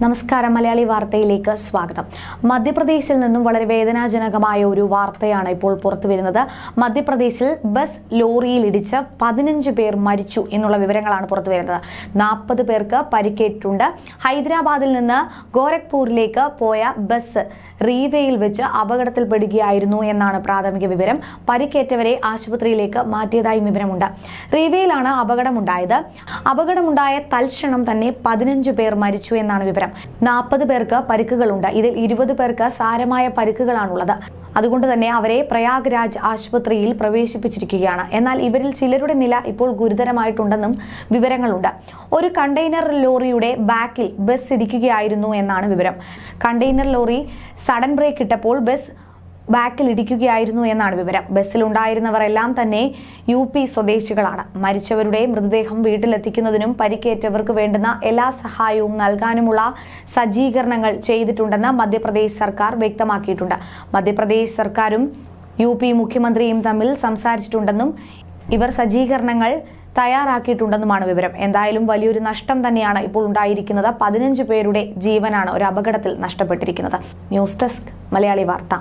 നമസ്കാരം. മലയാളി വാർത്തയിലേക്ക് സ്വാഗതം. മധ്യപ്രദേശിൽ നിന്നും വളരെ വേദനാജനകമായ ഒരു വാർത്തയാണ് ഇപ്പോൾ പുറത്തു വരുന്നത്. മധ്യപ്രദേശിൽ ബസ് ലോറിയിൽ ഇടിച്ച് 15 പേർ മരിച്ചു എന്നുള്ള വിവരങ്ങളാണ് പുറത്തു വരുന്നത്. 40 പേർക്ക് പരിക്കേറ്റിട്ടുണ്ട്. ഹൈദരാബാദിൽ നിന്ന് ഗോരഖ്പൂരിലേക്ക് പോയ ബസ് റീവയിൽ വെച്ച് അപകടത്തിൽപ്പെടുകയായിരുന്നു എന്നാണ് പ്രാഥമിക വിവരം. പരിക്കേറ്റവരെ ആശുപത്രിയിലേക്ക് മാറ്റിയതായി വിവരമുണ്ട്. റീവയിലാണ് അപകടമുണ്ടായത്. അപകടമുണ്ടായ തൽക്ഷണം തന്നെ 15 പേർ മരിച്ചു എന്നാണ് വിവരം. 40 പേർക്ക് പരിക്കുകളുണ്ട്. ഇതിൽ 20 പേർക്ക് സാരമായ പരിക്കുകളാണുള്ളത്. അതുകൊണ്ട് തന്നെ അവരെ പ്രയാഗ്രാജ് ആശുപത്രിയിൽ പ്രവേശിപ്പിച്ചിരിക്കുകയാണ്. എന്നാൽ ഇവരിൽ ചിലരുടെ നില ഇപ്പോൾ ഗുരുതരമായിട്ടുണ്ടെന്നും വിവരങ്ങളുണ്ട്. ഒരു കണ്ടെയ്നർ ലോറിയുടെ ബാക്കിൽ ബസ് ഇടിക്കുകയായിരുന്നു എന്നാണ് വിവരം. കണ്ടെയ്നർ ലോറി സഡൻ ബ്രേക്ക് ഇട്ടപ്പോൾ ബസ് ബാക്കിൽ ഇടിക്കുകയായിരുന്നു എന്നാണ് വിവരം. ബസ്സിലുണ്ടായിരുന്നവരെല്ലാം തന്നെ UP സ്വദേശികളാണ്. മരിച്ചവരുടെ മൃതദേഹം വീട്ടിലെത്തിക്കുന്നതിനും പരിക്കേറ്റവർക്ക് വേണ്ടുന്ന എല്ലാ സഹായവും നൽകാനുമുള്ള സജ്ജീകരണങ്ങൾ ചെയ്തിട്ടുണ്ടെന്ന് മധ്യപ്രദേശ് സർക്കാർ വ്യക്തമാക്കിയിട്ടുണ്ട്. മധ്യപ്രദേശ് സർക്കാരും UP മുഖ്യമന്ത്രിയും തമ്മിൽ സംസാരിച്ചിട്ടുണ്ടെന്നും ഇവർ സജ്ജീകരണങ്ങൾ തയ്യാറാക്കിയിട്ടുണ്ടെന്നുമാണ് വിവരം. എന്തായാലും വലിയൊരു നഷ്ടം തന്നെയാണ് ഇപ്പോൾ ഉണ്ടായിരിക്കുന്നത്. 15 പേരുടെ ജീവനാണ് ഒരു അപകടത്തിൽ നഷ്ടപ്പെട്ടിരിക്കുന്നത്. ന്യൂസ് ഡെസ്ക് മലയാളി വാർത്ത.